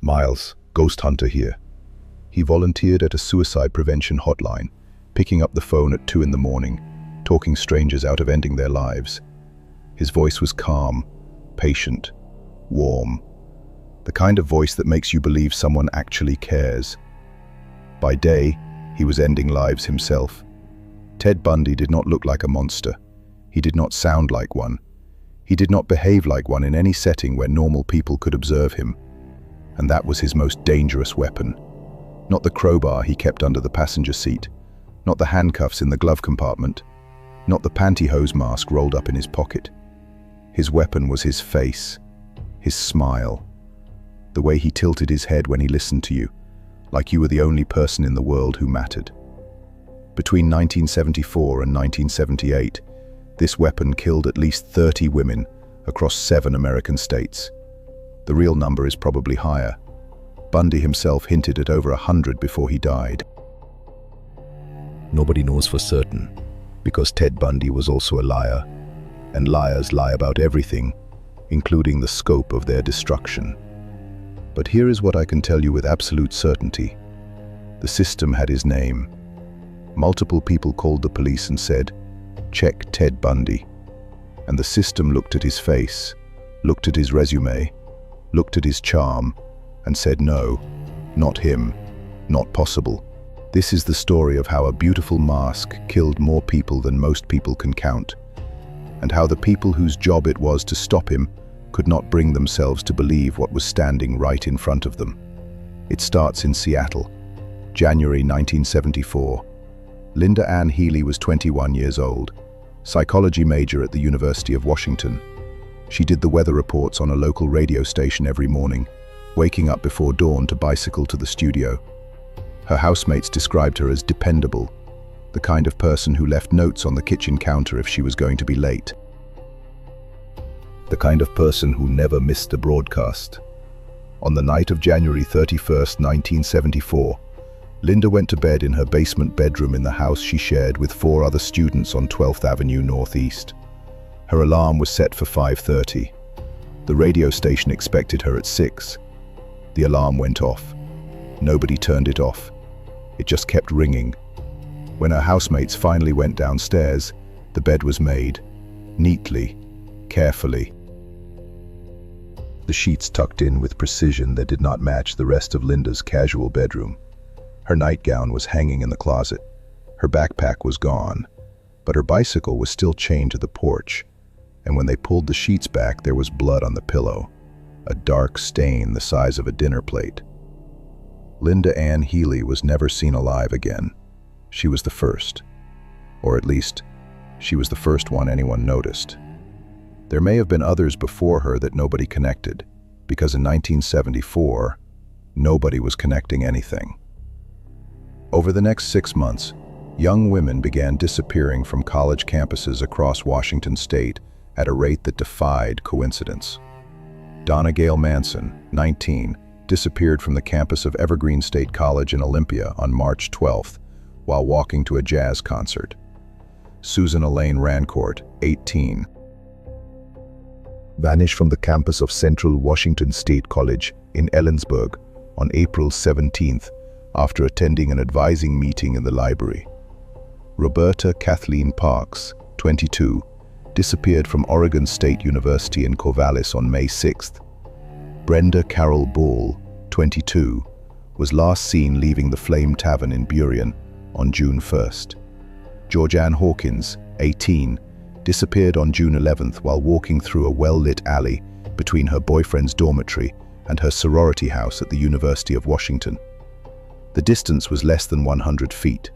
Miles, GhostHunter here. He volunteered at a suicide prevention hotline, picking up the phone at 2 in the morning, talking strangers out of ending their lives. His voice was calm, patient, warm. The kind of voice that makes you believe someone actually cares. By day, he was ending lives himself. Ted Bundy did not look like a monster. He did not sound like one. He did not behave like one in any setting where normal people could observe him. And that was his most dangerous weapon. Not the crowbar he kept under the passenger seat, not the handcuffs in the glove compartment, not the pantyhose mask rolled up in his pocket. His weapon was his face, his smile, the way he tilted his head when he listened to you, like you were the only person in the world who mattered. Between 1974 and 1978, this weapon killed at least 30 women across 7 American states. The real number is probably higher. Bundy himself hinted at over 100 before he died. Nobody knows for certain, because Ted Bundy was also a liar, and liars lie about everything, including the scope of their destruction. But here is what I can tell you with absolute certainty. The system had his name. Multiple people called the police and said, "Check Ted Bundy." And the system looked at his face, looked at his resume, looked at his charm, and said no, not him, not possible. This is the story of how a beautiful mask killed more people than most people can count, and how the people whose job it was to stop him could not bring themselves to believe what was standing right in front of them. It starts in Seattle, January 1974. Linda Ann Healy was 21 years old, psychology major at the University of Washington. She did the weather reports on a local radio station every morning, waking up before dawn to bicycle to the studio. Her housemates described her as dependable, the kind of person who left notes on the kitchen counter if she was going to be late. The kind of person who never missed a broadcast. On the night of January 31st, 1974, Linda went to bed in her basement bedroom in the house she shared with 4 other students on 12th Avenue Northeast. Her alarm was set for 5:30. The radio station expected her at 6. The alarm went off. Nobody turned it off. It just kept ringing. When her housemates finally went downstairs, the bed was made, neatly, carefully. The sheets tucked in with precision that did not match the rest of Linda's casual bedroom. Her nightgown was hanging in the closet. Her backpack was gone, but her bicycle was still chained to the porch, and when they pulled the sheets back, there was blood on the pillow, a dark stain the size of a dinner plate. Linda Ann Healy was never seen alive again. She was the first, or at least, she was the first one anyone noticed. There may have been others before her that nobody connected, because in 1974, nobody was connecting anything. Over the next 6 months, young women began disappearing from college campuses across Washington state at a rate that defied coincidence. Donna Gail Manson, 19, disappeared from the campus of Evergreen State College in Olympia on March 12th while walking to a jazz concert. Susan Elaine Rancourt, 18, vanished from the campus of Central Washington State College in Ellensburg on April 17th after attending an advising meeting in the library. Roberta Kathleen Parks, 22, disappeared from Oregon State University in Corvallis on May 6th. Brenda Carol Ball, 22, was last seen leaving the Flame Tavern in Burien on June 1st. Georgianne Hawkins, 18, disappeared on June 11th while walking through a well-lit alley between her boyfriend's dormitory and her sorority house at the University of Washington. The distance was less than 100 feet.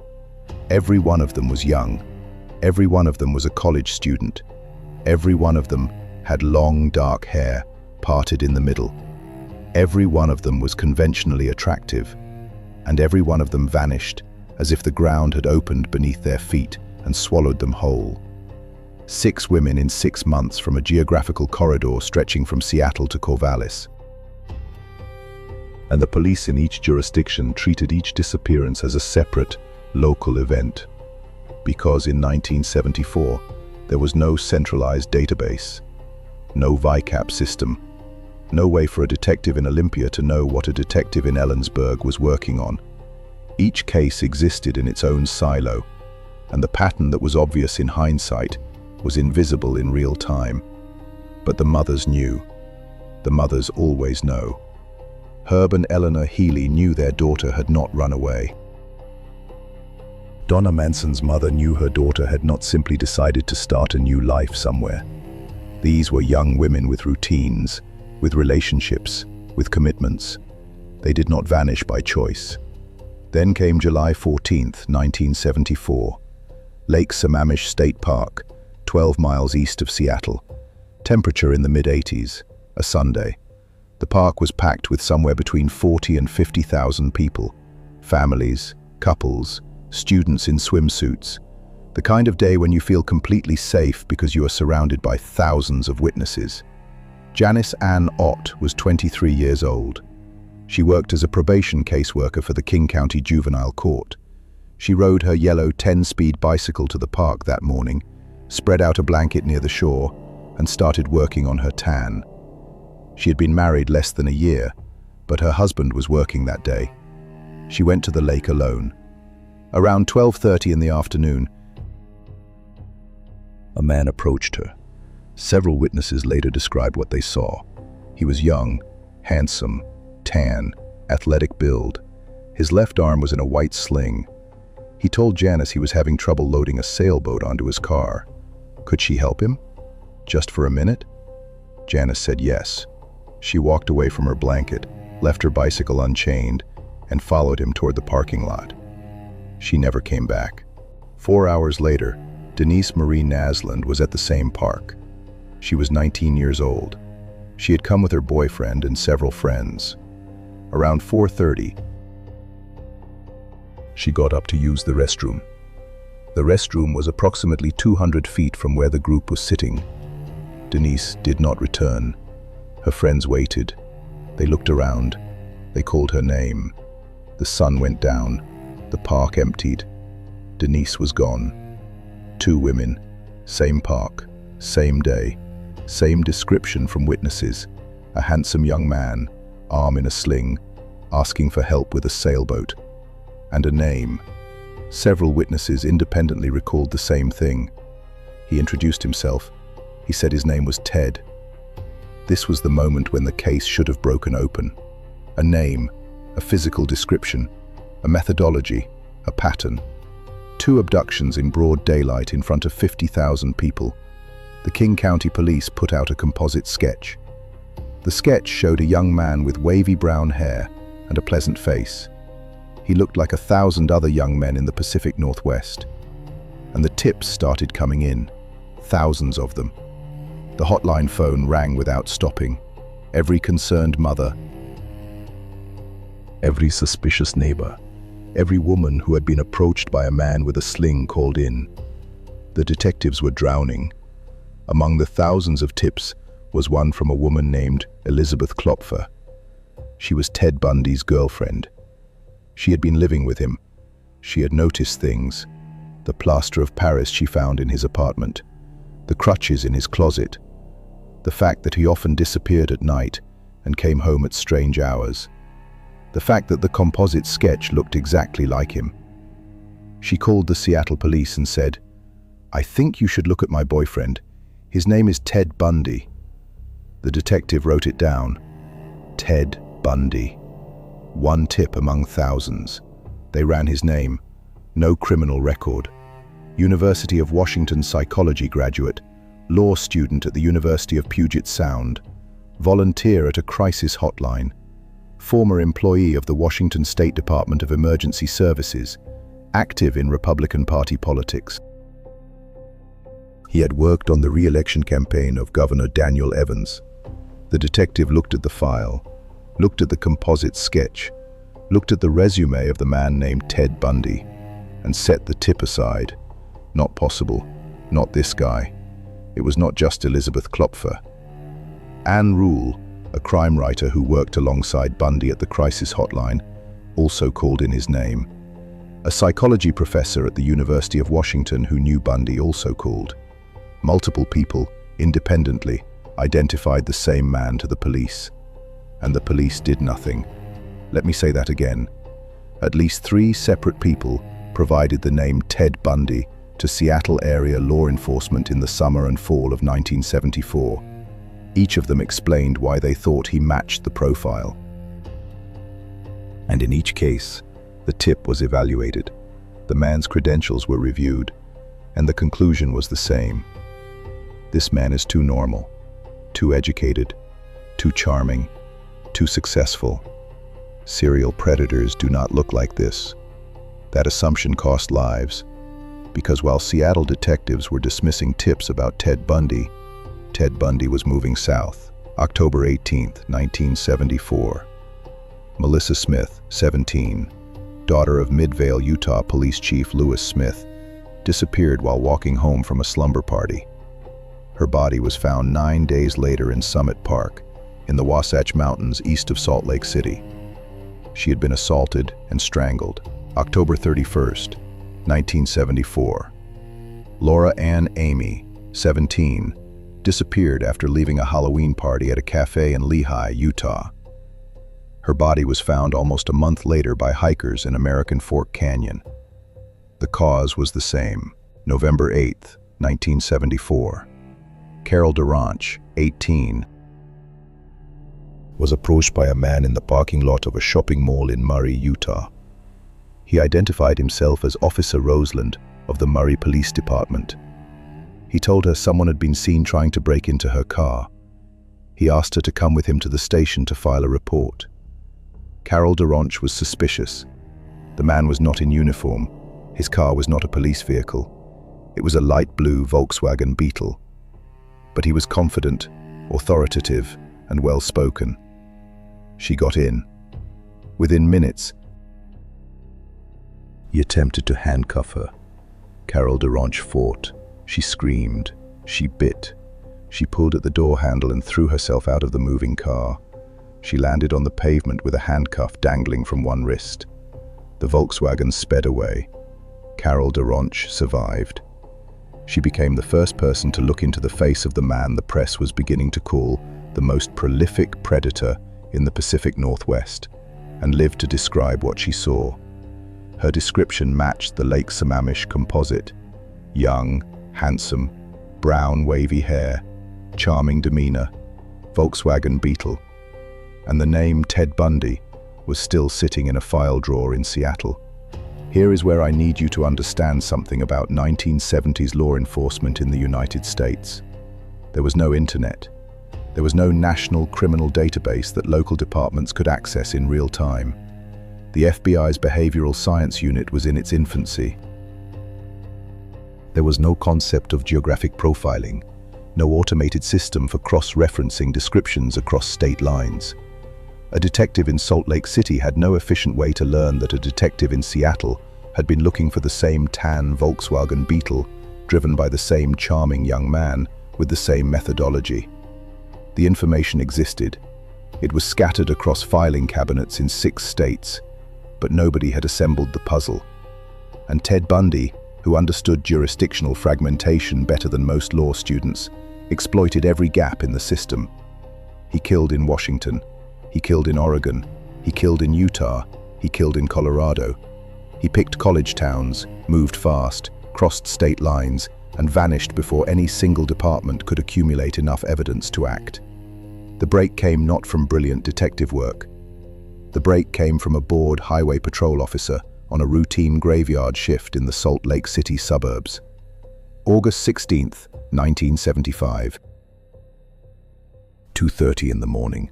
Every one of them was young. Every one of them was a college student. Every one of them had long, dark hair, parted in the middle. Every one of them was conventionally attractive, and every one of them vanished as if the ground had opened beneath their feet and swallowed them whole. 6 women in 6 months from a geographical corridor stretching from Seattle to Corvallis. And the police in each jurisdiction treated each disappearance as a separate, local event. Because in 1974, there was no centralized database, no VICAP system, No way for a detective in Olympia to know what a detective in Ellensburg was working on. Each case existed in its own silo, and the pattern that was obvious in hindsight was invisible in real time. But the mothers knew. The mothers always know. Herb and Eleanor Healy knew their daughter had not run away. Donna Manson's mother knew her daughter had not simply decided to start a new life somewhere. These were young women with routines, with relationships, with commitments. They did not vanish by choice. Then came July 14th, 1974. Lake Sammamish State Park, 12 miles east of Seattle. Temperature in the mid-80s, a Sunday. The park was packed with somewhere between 40 and 50,000 people. Families, couples, students in swimsuits. The kind of day when you feel completely safe because you are surrounded by thousands of witnesses. Janice Ann Ott was 23 years old. She worked as a probation caseworker for the King County Juvenile Court. She rode her yellow 10-speed bicycle to the park that morning, spread out a blanket near the shore, and started working on her tan. She had been married less than a year, but her husband was working that day. She went to the lake alone. Around 12:30 in the afternoon, a man approached her. Several witnesses later described what they saw. He was young, handsome, tan, athletic build. His left arm was in a white sling. He told Janice he was having trouble loading a sailboat onto his car. Could she help him? Just for a minute? Janice said yes. She walked away from her blanket, left her bicycle unchained, and followed him toward the parking lot. She never came back. 4 hours later, Denise Marie Nasland was at the same park. She was 19 years old. She had come with her boyfriend and several friends. Around 4:30, she got up to use the restroom. The restroom was approximately 200 feet from where the group was sitting. Denise did not return. Her friends waited. They looked around. They called her name. The sun went down. The park emptied. Denise was gone. 2 women, same park, same day, same description from witnesses. A handsome young man, arm in a sling, asking for help with a sailboat. And a name. Several witnesses independently recalled the same thing. He introduced himself. He said his name was Ted. This was the moment when the case should have broken open. A name, a physical description, a methodology, a pattern. 2 abductions in broad daylight in front of 50,000 people. The King County Police put out a composite sketch. The sketch showed a young man with wavy brown hair and a pleasant face. He looked like 1,000 other young men in the Pacific Northwest. And the tips started coming in, thousands of them. The hotline phone rang without stopping. Every concerned mother, every suspicious neighbor, every woman who had been approached by a man with a sling called in. The detectives were drowning. Among the thousands of tips was one from a woman named Elizabeth Klopfer. She was Ted Bundy's girlfriend. She had been living with him. She had noticed things. The plaster of Paris she found in his apartment. The crutches in his closet. The fact that he often disappeared at night and came home at strange hours. The fact that the composite sketch looked exactly like him. She called the Seattle police and said, "I think you should look at my boyfriend. His name is Ted Bundy." The detective wrote it down. Ted Bundy. One tip among thousands. They ran his name. No criminal record. University of Washington psychology graduate. Law student at the University of Puget Sound. Volunteer at a crisis hotline. Former employee of the Washington State Department of Emergency Services. Active in Republican Party politics. He had worked on the re-election campaign of Governor Daniel Evans. The detective looked at the file, looked at the composite sketch, looked at the resume of the man named Ted Bundy, and set the tip aside. Not possible. Not this guy. It was not just Elizabeth Klopfer. Anne Rule, a crime writer who worked alongside Bundy at the crisis hotline, also called in his name. A psychology professor at the University of Washington who knew Bundy also called. Multiple people, independently, identified the same man to the police. and the police did nothing. Let me say that again. At least 3 separate people provided the name Ted Bundy to Seattle area law enforcement in the summer and fall of 1974. Each of them explained why they thought he matched the profile. And in each case, the tip was evaluated. The man's credentials were reviewed, and the conclusion was the same. This man is too normal, too educated, too charming, too successful. Serial predators do not look like this. That assumption cost lives, because while Seattle detectives were dismissing tips about Ted Bundy was moving south. October 18, 1974. Melissa Smith, 17, daughter of Midvale, Utah Police Chief Lewis Smith, disappeared while walking home from a slumber party. Her body was found 9 days later in Summit Park, in the Wasatch Mountains east of Salt Lake City. She had been assaulted and strangled. October 31st, 1974. Laura Ann Amy, 17, disappeared after leaving a Halloween party at a cafe in Lehi, Utah. Her body was found almost a month later by hikers in American Fork Canyon. The cause was the same. November 8, 1974. Carol DeRanch, 18, was approached by a man in the parking lot of a shopping mall in Murray, Utah. He identified himself as Officer Roseland of the Murray Police Department. He told her someone had been seen trying to break into her car. He asked her to come with him to the station to file a report. Carol DeRanch was suspicious. The man was not in uniform. His car was not a police vehicle. It was a light blue Volkswagen Beetle. But he was confident, authoritative, and well-spoken. She got in. Within minutes, he attempted to handcuff her. Carol DeRanch fought. She screamed. She bit. She pulled at the door handle and threw herself out of the moving car. She landed on the pavement with a handcuff dangling from one wrist. The Volkswagen sped away. Carol DeRanch survived. She became the first person to look into the face of the man the press was beginning to call the most prolific predator in the Pacific Northwest, and lived to describe what she saw. Her description matched the Lake Sammamish composite: young, handsome, brown wavy hair, charming demeanor, Volkswagen Beetle, and the name Ted Bundy was still sitting in a file drawer in Seattle. Here is where I need you to understand something about 1970s law enforcement in the United States. There was no internet. There was no national criminal database that local departments could access in real time. The FBI's behavioral science unit was in its infancy. There was no concept of geographic profiling, no automated system for cross-referencing descriptions across state lines. A detective in Salt Lake City had no efficient way to learn that a detective in Seattle had been looking for the same tan Volkswagen Beetle, driven by the same charming young man, with the same methodology. The information existed. It was scattered across filing cabinets in 6 states, but nobody had assembled the puzzle. And Ted Bundy, who understood jurisdictional fragmentation better than most law students, exploited every gap in the system. He killed in Washington. He killed in Oregon. He killed in Utah. He killed in Colorado. He picked college towns, moved fast, crossed state lines, and vanished before any single department could accumulate enough evidence to act. The break came not from brilliant detective work. The break came from a bored highway patrol officer on a routine graveyard shift in the Salt Lake City suburbs. August 16, 1975. 2:30 in the morning.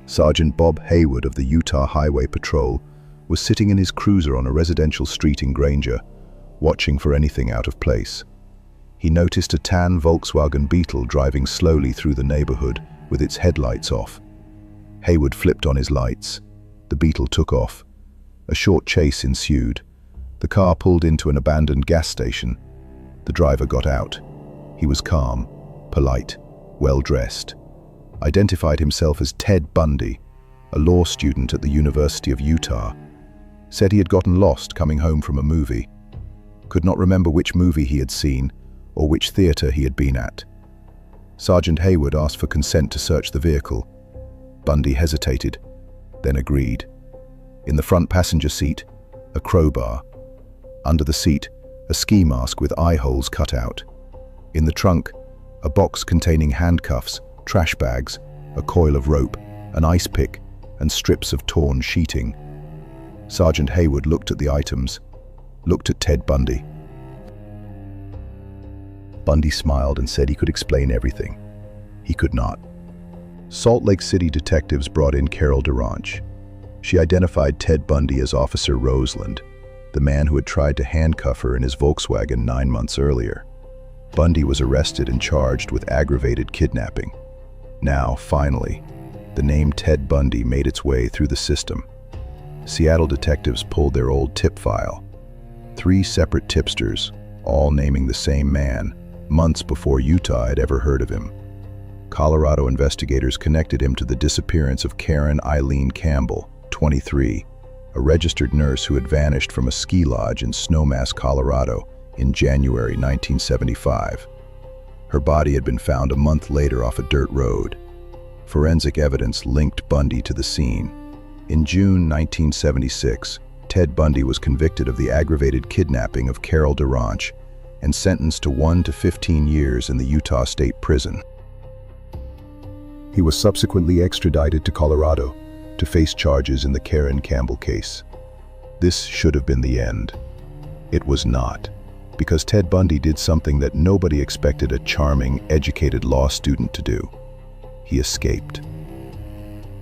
Sergeant Bob Hayward of the Utah Highway Patrol was sitting in his cruiser on a residential street in Granger, watching for anything out of place. He noticed a tan Volkswagen Beetle driving slowly through the neighborhood with its headlights off. Hayward flipped on his lights. The Beetle took off. A short chase ensued. The car pulled into an abandoned gas station. The driver got out. He was calm, polite, well-dressed. Identified himself as Ted Bundy, a law student at the University of Utah. Said he had gotten lost coming home from a movie. Could not remember which movie he had seen or which theater he had been at. Sergeant Hayward asked for consent to search the vehicle. Bundy hesitated, then agreed. In the front passenger seat, a crowbar. Under the seat, a ski mask with eye holes cut out. In the trunk, a box containing handcuffs, trash bags, a coil of rope, an ice pick, and strips of torn sheeting. Sergeant Hayward looked at the items, looked at Ted Bundy. Bundy smiled and said he could explain everything. He could not. Salt Lake City detectives brought in Carol DeRanch. She identified Ted Bundy as Officer Roseland, the man who had tried to handcuff her in his Volkswagen 9 months earlier. Bundy was arrested and charged with aggravated kidnapping. Now, finally, the name Ted Bundy made its way through the system. Seattle detectives pulled their old tip file. 3 separate tipsters, all naming the same man, months before Utah had ever heard of him. Colorado investigators connected him to the disappearance of Karen Eileen Campbell, 23, a registered nurse who had vanished from a ski lodge in Snowmass, Colorado in January 1975. Her body had been found a month later off a dirt road. Forensic evidence linked Bundy to the scene. In June 1976, Ted Bundy was convicted of the aggravated kidnapping of Carol DeRanch and sentenced to 1 to 15 years in the Utah State Prison. He was subsequently extradited to Colorado to face charges in the Karen Campbell case. This should have been the end. It was not, because Ted Bundy did something that nobody expected a charming, educated law student to do. He escaped.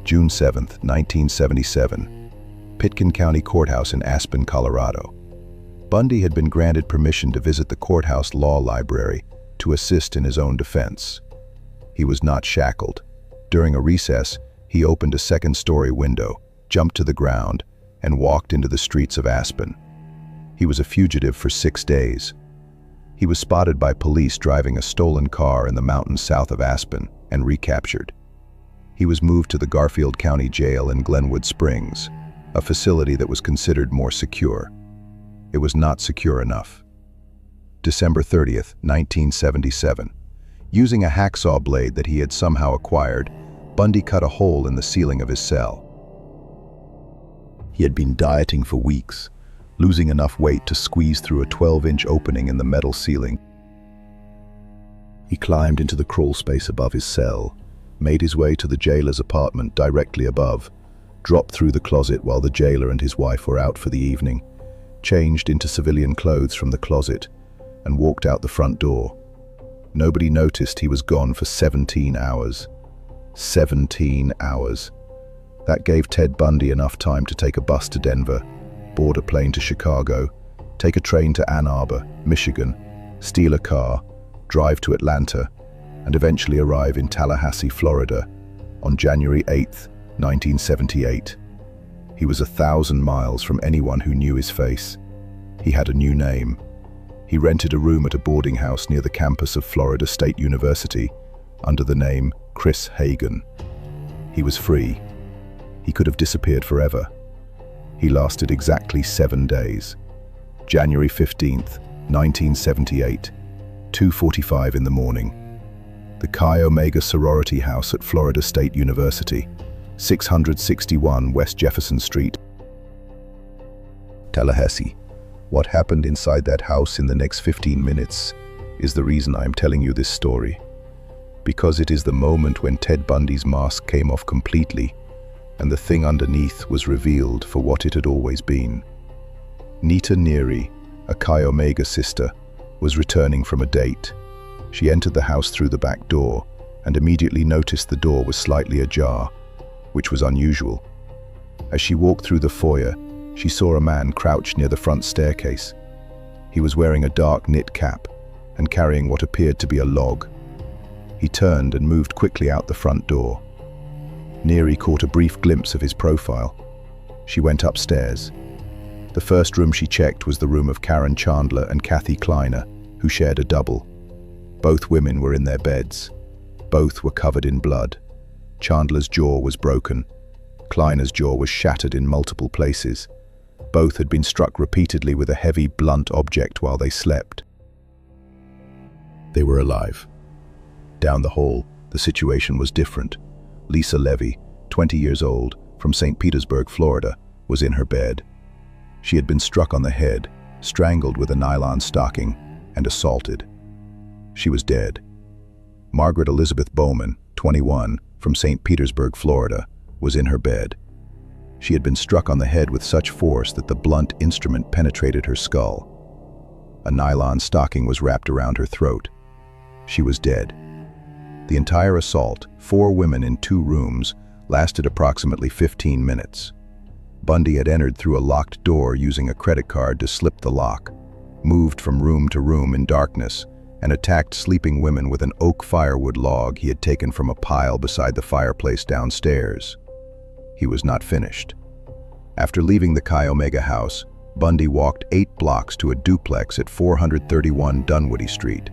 June 7, 1977, Pitkin County Courthouse in Aspen, Colorado. Bundy had been granted permission to visit the courthouse law library to assist in his own defense. He was not shackled. During a recess, he opened a second-story window, jumped to the ground, and walked into the streets of Aspen. He was a fugitive for 6 days. He was spotted by police driving a stolen car in the mountains south of Aspen and recaptured. He was moved to the Garfield County Jail in Glenwood Springs, a facility that was considered more secure. It was not secure enough. December 30th, 1977. Using a hacksaw blade that he had somehow acquired, Bundy cut a hole in the ceiling of his cell. He had been dieting for weeks, losing enough weight to squeeze through a 12-inch opening in the metal ceiling. He climbed into the crawl space above his cell, made his way to the jailer's apartment directly above, dropped through the closet while the jailer and his wife were out for the evening, changed into civilian clothes from the closet, and walked out the front door. Nobody noticed he was gone for 17 hours. 17 hours. That gave Ted Bundy enough time to take a bus to Denver, board a plane to Chicago, take a train to Ann Arbor, Michigan, steal a car, drive to Atlanta, and eventually arrive in Tallahassee, Florida, on January 8, 1978. He was 1,000 miles from anyone who knew his face. He had a new name. He rented a room at a boarding house near the campus of Florida State University under the name Chris Hagen. He was free. He could have disappeared forever. He lasted exactly 7 days. January 15th, 1978, 2:45 in the morning. The Chi Omega sorority house at Florida State University, 661 West Jefferson Street, Tallahassee. What happened inside that house in the next 15 minutes is the reason I'm telling you this story. Because it is the moment when Ted Bundy's mask came off completely and the thing underneath was revealed for what it had always been. Nita Neary, a Chi Omega sister, was returning from a date. She entered the house through the back door and immediately noticed the door was slightly ajar, which was unusual. As she walked through the foyer, she saw a man crouched near the front staircase. He was wearing a dark knit cap and carrying what appeared to be a log. He turned and moved quickly out the front door. Neary caught a brief glimpse of his profile. She went upstairs. The first room she checked was the room of Karen Chandler and Kathy Kleiner, who shared a double. Both women were in their beds. Both were covered in blood. Chandler's jaw was broken. Kleiner's jaw was shattered in multiple places. Both had been struck repeatedly with a heavy, blunt object while they slept. They were alive. Down the hall, the situation was different. Lisa Levy, 20 years old, from St. Petersburg, Florida, was in her bed. She had been struck on the head, strangled with a nylon stocking, and assaulted. She was dead. Margaret Elizabeth Bowman, 21, from St. Petersburg, Florida, was in her bed. She had been struck on the head with such force that the blunt instrument penetrated her skull. A nylon stocking was wrapped around her throat. She was dead. The entire assault, 4 women in 2 rooms, lasted approximately 15 minutes. Bundy had entered through a locked door using a credit card to slip the lock, moved from room to room in darkness, and attacked sleeping women with an oak firewood log he had taken from a pile beside the fireplace downstairs. He was not finished. After leaving the Chi Omega house, Bundy walked 8 blocks to a duplex at 431 Dunwoody Street.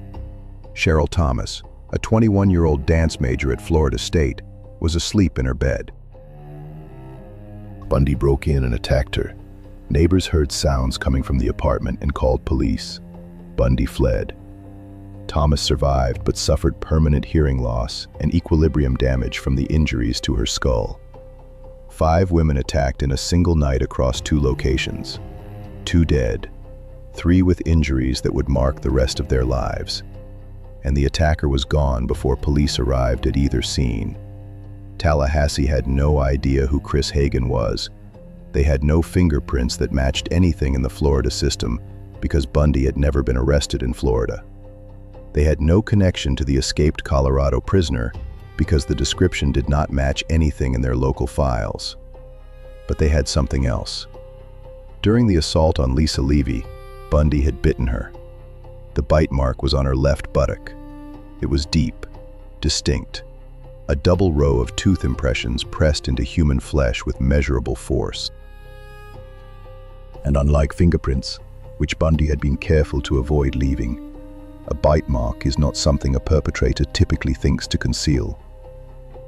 Cheryl Thomas, a 21-year-old dance major at Florida State, was asleep in her bed. Bundy broke in and attacked her. Neighbors heard sounds coming from the apartment and called police. Bundy fled. Thomas survived but suffered permanent hearing loss and equilibrium damage from the injuries to her skull. 5 women attacked in a single night across 2 locations. 2 dead, 3 with injuries that would mark the rest of their lives. And the attacker was gone before police arrived at either scene. Tallahassee had no idea who Chris Hagen was. They had no fingerprints that matched anything in the Florida system because Bundy had never been arrested in Florida. They had no connection to the escaped Colorado prisoner because the description did not match anything in their local files. But they had something else. During the assault on Lisa Levy, Bundy had bitten her. The bite mark was on her left buttock. It was deep, distinct, a double row of tooth impressions pressed into human flesh with measurable force. And unlike fingerprints, which Bundy had been careful to avoid leaving, a bite mark is not something a perpetrator typically thinks to conceal.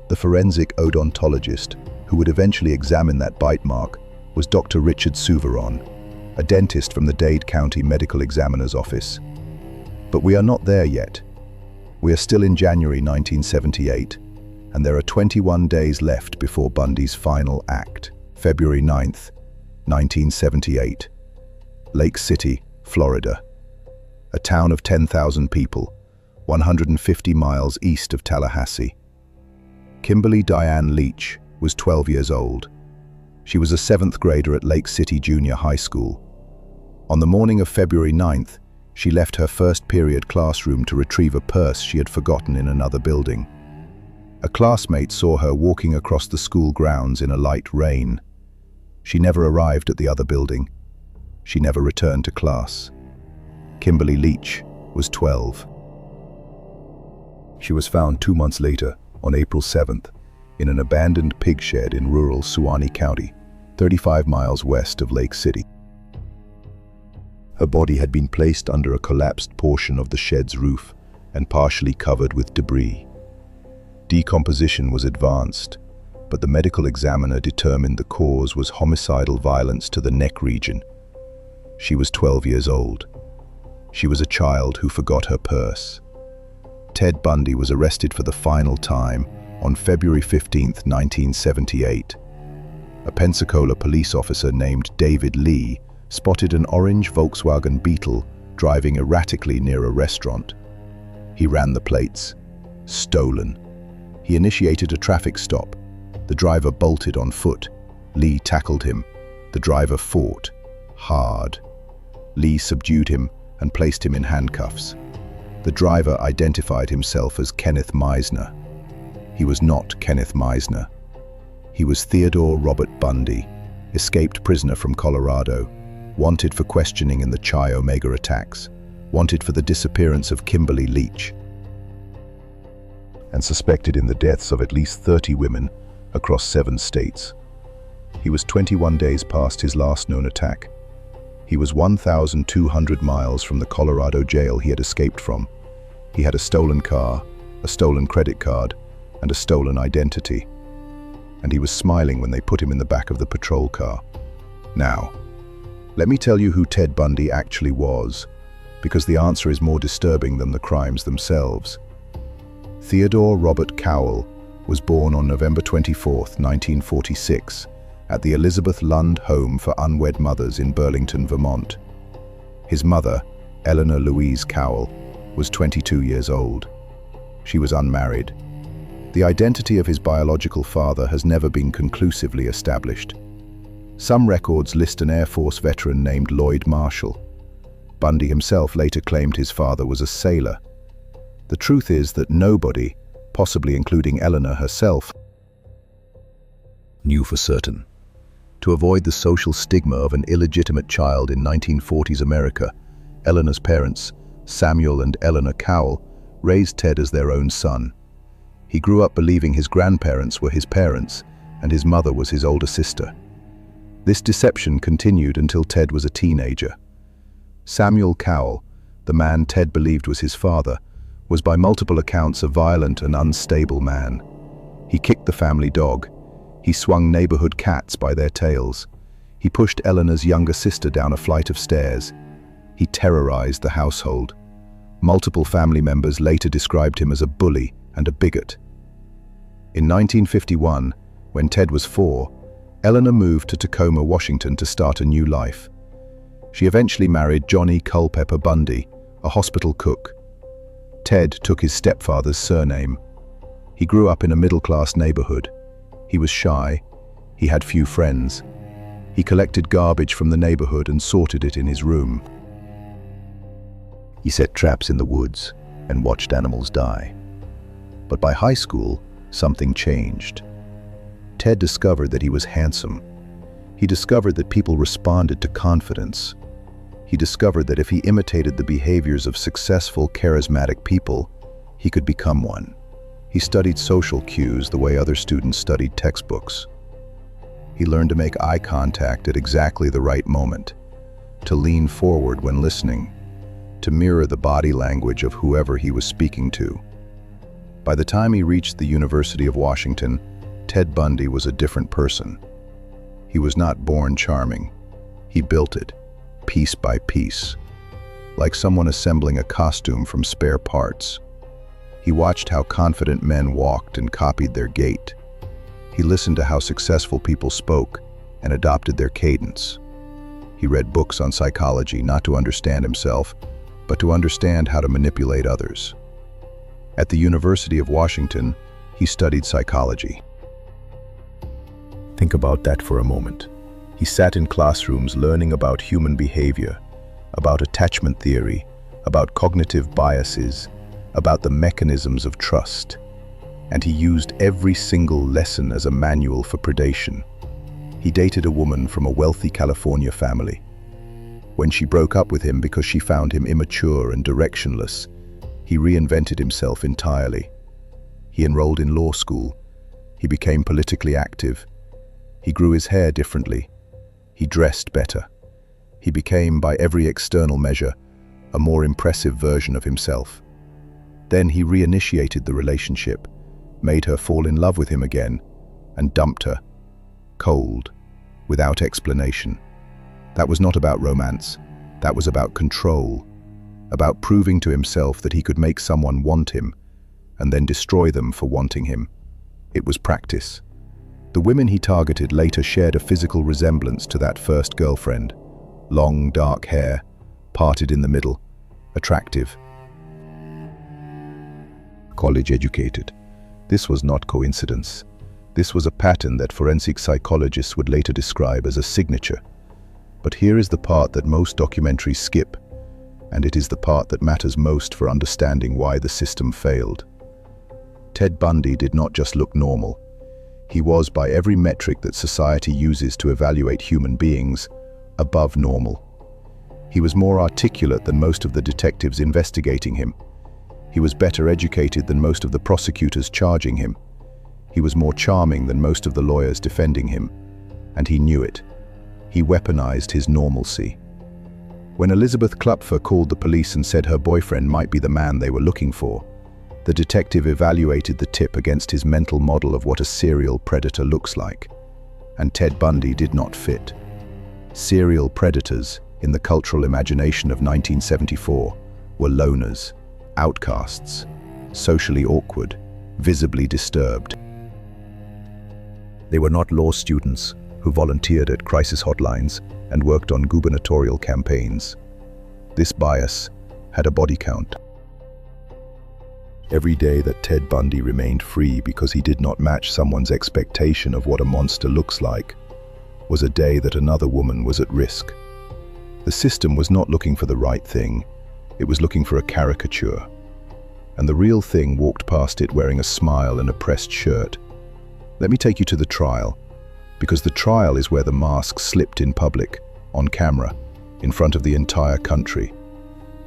The forensic odontologist who would eventually examine that bite mark was Dr. Richard Souveron, a dentist from the Dade County Medical Examiner's Office. But we are not there yet. We are still in January 1978, and there are 21 days left before Bundy's final act. February 9th, 1978. Lake City, Florida. A town of 10,000 people, 150 miles east of Tallahassee. Kimberly Diane Leach was 12 years old. She was a 7th grader at Lake City Junior High School. On the morning of February 9th, she left her first period classroom to retrieve a purse she had forgotten in another building. A classmate saw her walking across the school grounds in a light rain. She never arrived at the other building. She never returned to class. Kimberly Leach was 12. She was found 2 months later, on April 7th, in an abandoned pig shed in rural Suwannee County, 35 miles west of Lake City. Her body had been placed under a collapsed portion of the shed's roof and partially covered with debris. Decomposition was advanced, but the medical examiner determined the cause was homicidal violence to the neck region. She was 12 years old. She was a child who forgot her purse. Ted Bundy was arrested for the final time on February 15, 1978. A Pensacola police officer named David Lee spotted an orange Volkswagen Beetle driving erratically near a restaurant. He ran the plates. Stolen. He initiated a traffic stop. The driver bolted on foot. Lee tackled him. The driver fought. Hard. Lee subdued him and placed him in handcuffs. The driver identified himself as Kenneth Meisner. He was not Kenneth Meisner. He was Theodore Robert Bundy, escaped prisoner from Colorado, wanted for questioning in the Chi Omega attacks, wanted for the disappearance of Kimberly Leach, and suspected in the deaths of at least 30 women across 7 states. He was 21 days past his last known attack. He was 1,200 miles from the Colorado jail he had escaped from. He had a stolen car, a stolen credit card, and a stolen identity. And he was smiling when they put him in the back of the patrol car. Now, let me tell you who Ted Bundy actually was, because the answer is more disturbing than the crimes themselves. Theodore Robert Cowell was born on November 24, 1946, at the Elizabeth Lund Home for Unwed Mothers in Burlington, Vermont. His mother, Eleanor Louise Cowell, was 22 years old. She was unmarried. The identity of his biological father has never been conclusively established. Some records list an Air Force veteran named Lloyd Marshall. Bundy himself later claimed his father was a sailor. The truth is that nobody, possibly including Eleanor herself, knew for certain. To avoid the social stigma of an illegitimate child in 1940s America, Eleanor's parents, Samuel and Eleanor Cowell, raised Ted as their own son. He grew up believing his grandparents were his parents and his mother was his older sister. This deception continued until Ted was a teenager. Samuel Cowell, the man Ted believed was his father, was by multiple accounts a violent and unstable man. He kicked the family dog. He swung neighborhood cats by their tails. He pushed Eleanor's younger sister down a flight of stairs. He terrorized the household. Multiple family members later described him as a bully and a bigot. In 1951, when Ted was 4, Eleanor moved to Tacoma, Washington to start a new life. She eventually married Johnny Culpepper Bundy, a hospital cook. Ted took his stepfather's surname. He grew up in a middle-class neighborhood. He was shy. He had few friends. He collected garbage from the neighborhood and sorted it in his room. He set traps in the woods and watched animals die. But by high school, something changed. Ted discovered that he was handsome. He discovered that people responded to confidence. He discovered that if he imitated the behaviors of successful, charismatic people, he could become one. He studied social cues the way other students studied textbooks. He learned to make eye contact at exactly the right moment, to lean forward when listening, to mirror the body language of whoever he was speaking to. By the time he reached the University of Washington, Ted Bundy was a different person. He was not born charming. He built it, piece by piece, like someone assembling a costume from spare parts. He watched how confident men walked and copied their gait. He listened to how successful people spoke and adopted their cadence. He read books on psychology not to understand himself, but to understand how to manipulate others. At the University of Washington, he studied psychology. Think about that for a moment. He sat in classrooms learning about human behavior, about attachment theory, about cognitive biases, about the mechanisms of trust. And he used every single lesson as a manual for predation. He dated a woman from a wealthy California family. When she broke up with him because she found him immature and directionless, he reinvented himself entirely. He enrolled in law school. He became politically active. He grew his hair differently. He dressed better. He became, by every external measure, a more impressive version of himself. Then he reinitiated the relationship, made her fall in love with him again, and dumped her, cold, without explanation. That was not about romance. That was about control, about proving to himself that he could make someone want him and then destroy them for wanting him. It was practice. The women he targeted later shared a physical resemblance to that first girlfriend. Long, dark hair, parted in the middle, attractive. College educated. This was not coincidence. This was a pattern that forensic psychologists would later describe as a signature. But here is the part that most documentaries skip, and it is the part that matters most for understanding why the system failed. Ted Bundy did not just look normal. He was, by every metric that society uses to evaluate human beings, above normal. He was more articulate than most of the detectives investigating him. He was better educated than most of the prosecutors charging him. He was more charming than most of the lawyers defending him, and he knew it. He weaponized his normalcy. When Elizabeth Klupfer called the police and said her boyfriend might be the man they were looking for, the detective evaluated the tip against his mental model of what a serial predator looks like, and Ted Bundy did not fit. Serial predators, in the cultural imagination of 1974, were loners, outcasts, socially awkward, visibly disturbed. They were not law students who volunteered at crisis hotlines and worked on gubernatorial campaigns. This bias had a body count. Every day that Ted Bundy remained free because he did not match someone's expectation of what a monster looks like was a day that another woman was at risk. The system was not looking for the right thing, it was looking for a caricature. And the real thing walked past it wearing a smile and a pressed shirt. Let me take you to the trial, because the trial is where the mask slipped in public, on camera, in front of the entire country.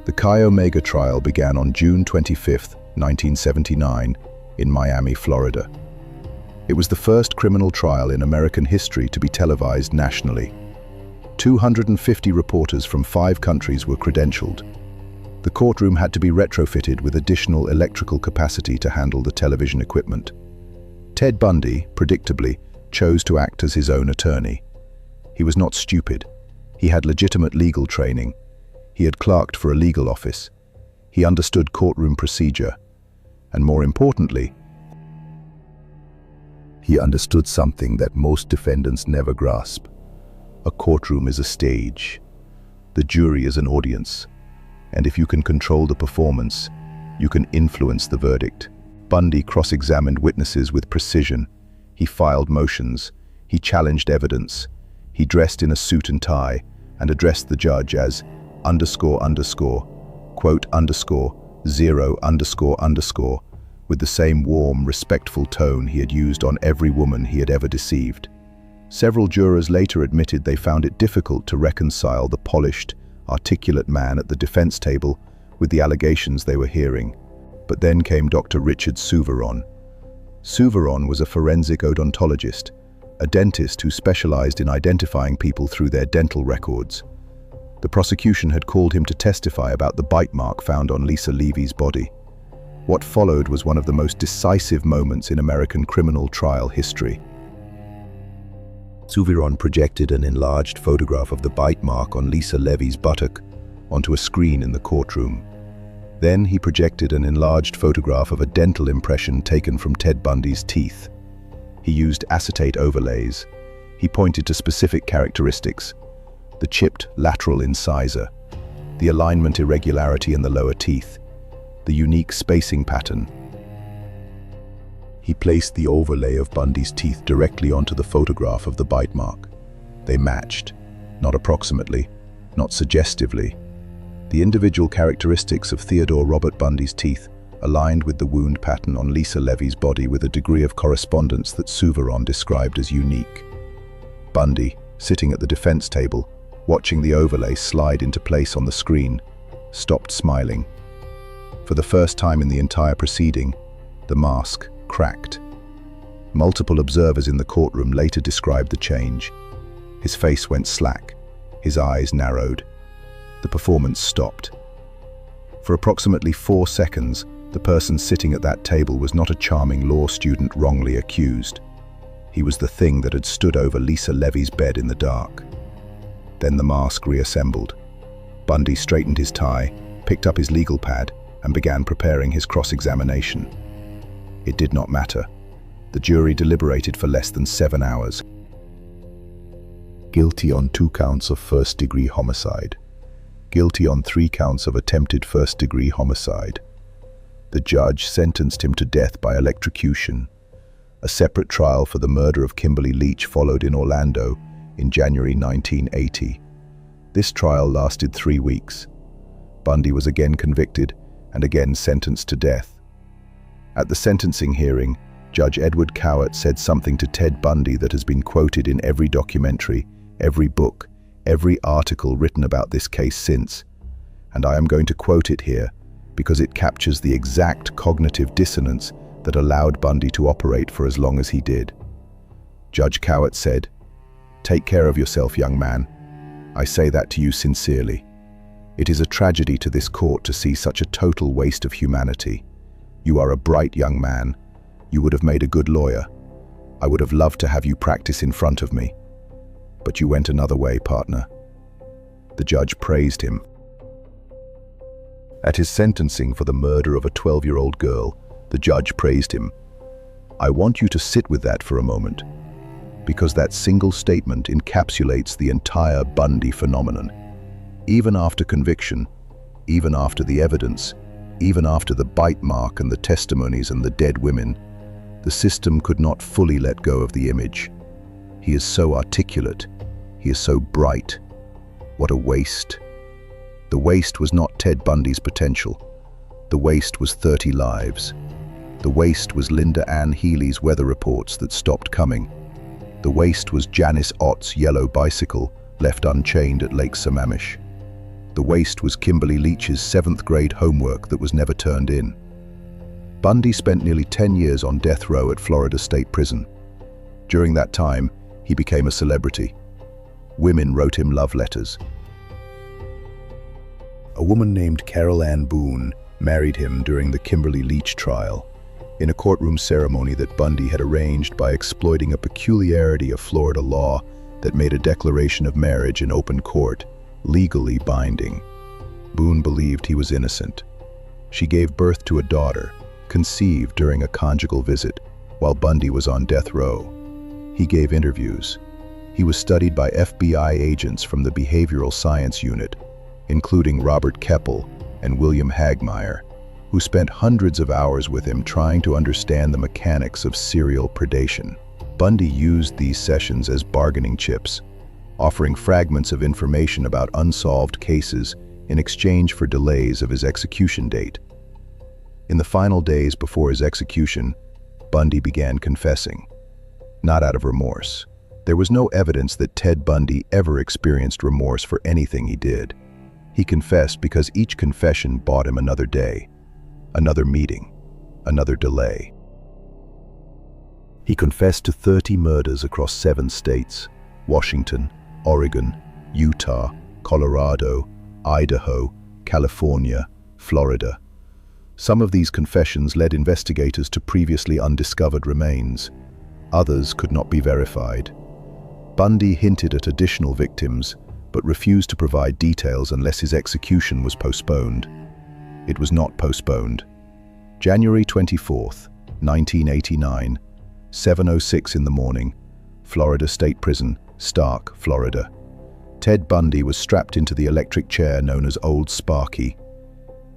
The Chi Omega trial began on June 25, 1979, in Miami, Florida. It was the first criminal trial in American history to be televised nationally. 250 reporters from 5 countries were credentialed. The courtroom had to be retrofitted with additional electrical capacity to handle the television equipment. Ted Bundy, predictably, chose to act as his own attorney. He was not stupid. He had legitimate legal training. He had clerked for a legal office. He understood courtroom procedure. And more importantly, he understood something that most defendants never grasp. A courtroom is a stage. The jury is an audience. And if you can control the performance, you can influence the verdict. Bundy cross-examined witnesses with precision. He filed motions. He challenged evidence. He dressed in a suit and tie and addressed the judge as quote underscore 0 underscore with the same warm, respectful tone he had used on every woman he had ever deceived. Several jurors later admitted they found it difficult to reconcile the polished, articulate man at the defense table with the allegations they were hearing. But then came Dr. Richard Souveron. Souveron was a forensic odontologist, a dentist who specialized in identifying people through their dental records. The prosecution had called him to testify about the bite mark found on Lisa Levy's body. What followed was one of the most decisive moments in American criminal trial history. Souveron projected an enlarged photograph of the bite mark on Lisa Levy's buttock onto a screen in the courtroom. Then he projected an enlarged photograph of a dental impression taken from Ted Bundy's teeth. He used acetate overlays. He pointed to specific characteristics: the chipped lateral incisor, the alignment irregularity in the lower teeth, the unique spacing pattern. He placed the overlay of Bundy's teeth directly onto the photograph of the bite mark. They matched, not approximately, not suggestively. The individual characteristics of Theodore Robert Bundy's teeth aligned with the wound pattern on Lisa Levy's body with a degree of correspondence that Souveron described as unique. Bundy, sitting at the defense table, watching the overlay slide into place on the screen, stopped smiling. For the first time in the entire proceeding, the mask cracked. Multiple observers in the courtroom later described the change. His face went slack, his eyes narrowed. The performance stopped. For approximately 4 seconds, the person sitting at that table was not a charming law student wrongly accused. He was the thing that had stood over Lisa Levy's bed in the dark. Then the mask reassembled. Bundy straightened his tie, picked up his legal pad, and began preparing his cross-examination. It did not matter. The jury deliberated for less than 7 hours. Guilty on 2 counts of first-degree homicide. Guilty on 3 counts of attempted first-degree homicide. The judge sentenced him to death by electrocution. A separate trial for the murder of Kimberly Leach followed in Orlando in January 1980. This trial lasted 3 weeks. Bundy was again convicted and again sentenced to death. At the sentencing hearing, Judge Edward Cowart said something to Ted Bundy that has been quoted in every documentary, every book, every article written about this case since, and I am going to quote it here because it captures the exact cognitive dissonance that allowed Bundy to operate for as long as he did. Judge Cowart said, "Take care of yourself, young man. I say that to you sincerely. It is a tragedy to this court to see such a total waste of humanity. You are a bright young man. You would have made a good lawyer. I would have loved to have you practice in front of me. But you went another way, partner." The judge praised him. At his sentencing for the murder of a 12-year-old girl, the judge praised him. "I want you to sit with that for a moment. because that single statement encapsulates the entire Bundy phenomenon. Even after conviction, even after the evidence, even after the bite mark and the testimonies and the dead women, the system could not fully let go of the image. He is so articulate. He is so bright. What a waste. The waste was not Ted Bundy's potential. The waste was 30 lives. The waste was Linda Ann Healy's weather reports that stopped coming. The waste was Janice Ott's yellow bicycle left unchained at Lake Sammamish. The waste was Kimberly Leach's 7th grade homework that was never turned in. Bundy spent nearly 10 years on death row at Florida State Prison. During that time, he became a celebrity. Women wrote him love letters. A woman named Carol Ann Boone married him during the Kimberly Leach trial, in a courtroom ceremony that Bundy had arranged by exploiting a peculiarity of Florida law that made a declaration of marriage in open court legally binding. Boone believed he was innocent. She gave birth to a daughter, conceived during a conjugal visit, while Bundy was on death row. He gave interviews. He was studied by FBI agents from the Behavioral Science Unit, including Robert Keppel and William Hagmeyer, who spent hundreds of hours with him trying to understand the mechanics of serial predation. Bundy used these sessions as bargaining chips, offering fragments of information about unsolved cases in exchange for delays of his execution date. In the final days before his execution, Bundy began confessing, not out of remorse. There was no evidence that Ted Bundy ever experienced remorse for anything he did. He confessed because each confession bought him another day, another meeting, another delay. He confessed to 30 murders across 7 states: Washington, Oregon, Utah, Colorado, Idaho, California, Florida. Some of these confessions led investigators to previously undiscovered remains. Others could not be verified. Bundy hinted at additional victims, but refused to provide details unless his execution was postponed. It was not postponed. January 24th, 1989, 7:06 in the morning, Florida State Prison, Stark, Florida. Ted Bundy was strapped into the electric chair known as Old Sparky.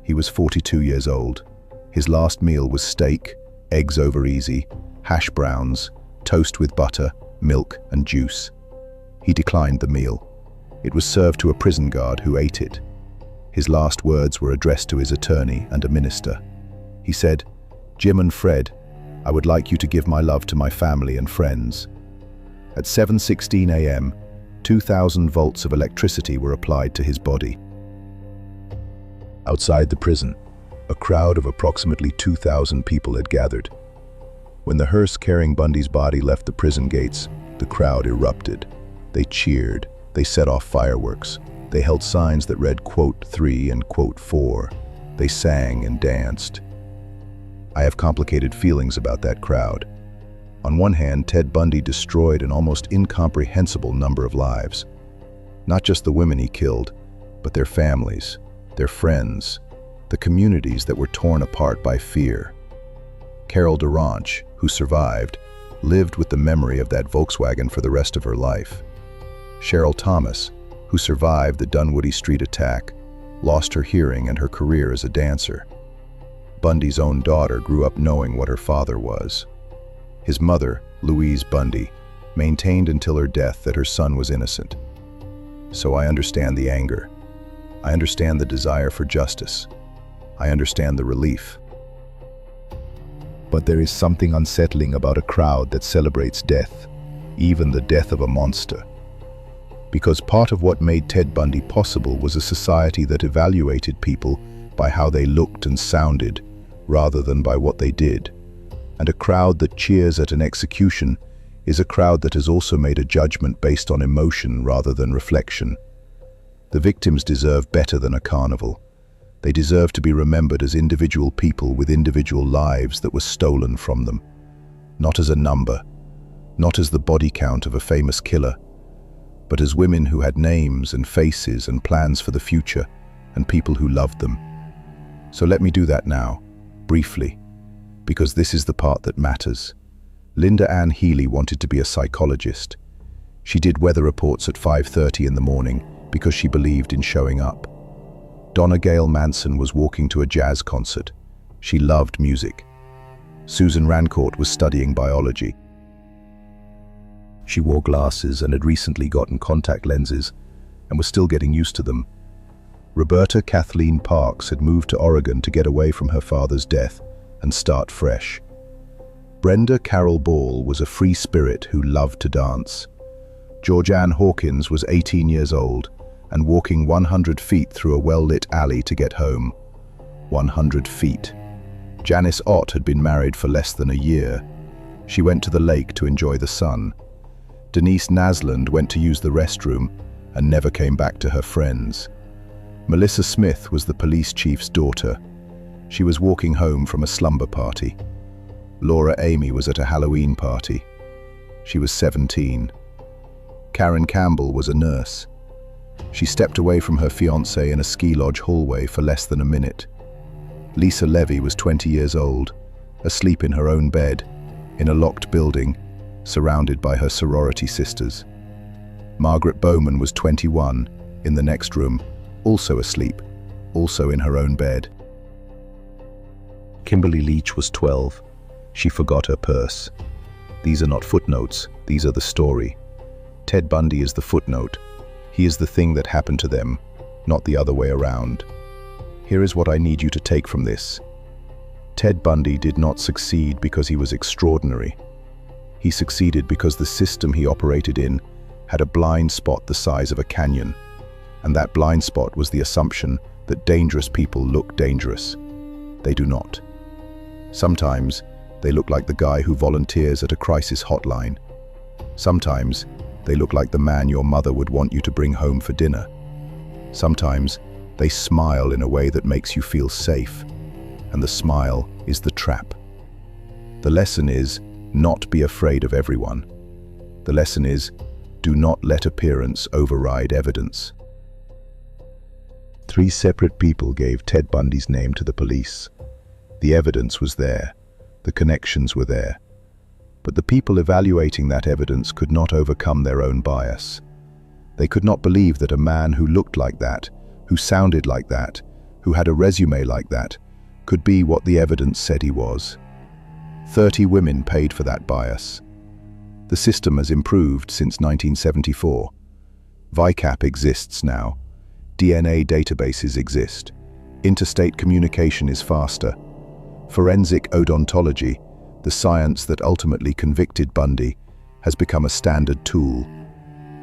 He was 42 years old. His last meal was steak, eggs over easy, hash browns, toast with butter, milk, and juice. He declined the meal. It was served to a prison guard who ate it. His last words were addressed to his attorney and a minister. He said, "Jim and Fred, I would like you to give my love to my family and friends." At 7:16 a.m., 2,000 volts of electricity were applied to his body. Outside the prison, a crowd of approximately 2,000 people had gathered. When the hearse carrying Bundy's body left the prison gates, the crowd erupted. They cheered, they set off fireworks, they held signs that read quote 3 and quote 4. They sang and danced. I have complicated feelings about that crowd. On one hand, Ted Bundy destroyed an almost incomprehensible number of lives. Not just the women he killed, but their families, their friends, the communities that were torn apart by fear. Carol Durant, who survived, lived with the memory of that Volkswagen for the rest of her life. Cheryl Thomas, who survived the Dunwoody Street attack, lost her hearing and her career as a dancer. Bundy's own daughter grew up knowing what her father was. His mother, Louise Bundy, maintained until her death that her son was innocent. So I understand the anger. I understand the desire for justice. I understand the relief. But there is something unsettling about a crowd that celebrates death, even the death of a monster. Because part of what made Ted Bundy possible was a society that evaluated people by how they looked and sounded, rather than by what they did. And a crowd that cheers at an execution is a crowd that has also made a judgment based on emotion rather than reflection. The victims deserve better than a carnival. They deserve to be remembered as individual people with individual lives that were stolen from them. Not as a number, not as the body count of a famous killer, but as women who had names and faces and plans for the future, and people who loved them. So let me do that now, briefly, because this is the part that matters. Linda Ann Healy wanted to be a psychologist. She did weather reports at 5:30 in the morning because she believed in showing up. Donna Gail Manson was walking to a jazz concert. She loved music. Susan Rancourt was studying biology. She wore glasses and had recently gotten contact lenses and was still getting used to them. Roberta Kathleen Parks had moved to Oregon to get away from her father's death and start fresh. Brenda Carroll Ball was a free spirit who loved to dance. Georgianne Hawkins was 18 years old and walking 100 feet through a well-lit alley to get home. 100 feet. Janice Ott had been married for less than a year. She went to the lake to enjoy the sun. Denise Nasland went to use the restroom and never came back to her friends. Melissa Smith was the police chief's daughter. She was walking home from a slumber party. Laura Amy was at a Halloween party. She was 17. Karen Campbell was a nurse. She stepped away from her fiancé in a ski lodge hallway for less than a minute. Lisa Levy was 20 years old, asleep in her own bed, in a locked building, surrounded by her sorority sisters. Margaret Bowman was 21, in the next room, also asleep, also in her own bed. Kimberly Leach was 12. She forgot her purse. These are not footnotes, these are the story. Ted Bundy is the footnote. He is the thing that happened to them, not the other way around. Here is what I need you to take from this. Ted Bundy did not succeed because he was extraordinary. He succeeded because the system he operated in had a blind spot the size of a canyon, and that blind spot was the assumption that dangerous people look dangerous. They do not. Sometimes, they look like the guy who volunteers at a crisis hotline. Sometimes, they look like the man your mother would want you to bring home for dinner. Sometimes, they smile in a way that makes you feel safe, and the smile is the trap. The lesson is, not be afraid of everyone. The lesson is, do not let appearance override evidence. 3 separate people gave Ted Bundy's name to the police. The evidence was there. The connections were there. But the people evaluating that evidence could not overcome their own bias. They could not believe that a man who looked like that, who sounded like that, who had a resume like that, could be what the evidence said he was. 30 women paid for that bias. The system has improved since 1974. VICAP exists now. DNA databases exist. Interstate communication is faster. Forensic odontology, the science that ultimately convicted Bundy, has become a standard tool.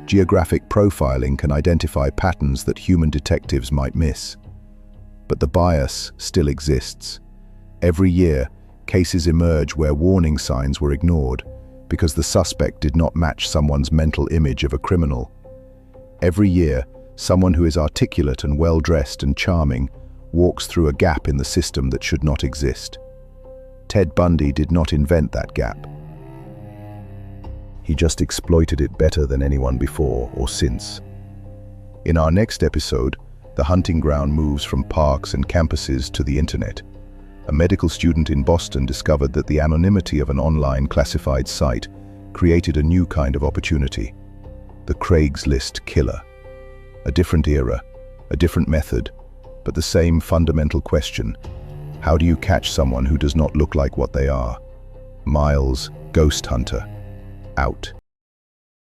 Geographic profiling can identify patterns that human detectives might miss. But the bias still exists. Every year, cases emerge where warning signs were ignored because the suspect did not match someone's mental image of a criminal. Every year, someone who is articulate and well-dressed and charming walks through a gap in the system that should not exist. Ted Bundy did not invent that gap. He just exploited it better than anyone before or since. In our next episode, the hunting ground moves from parks and campuses to the internet. A medical student in Boston discovered that the anonymity of an online classified site created a new kind of opportunity. The Craigslist killer. A different era, a different method, but the same fundamental question. How do you catch someone who does not look like what they are? Miles, GhostHunter. Out.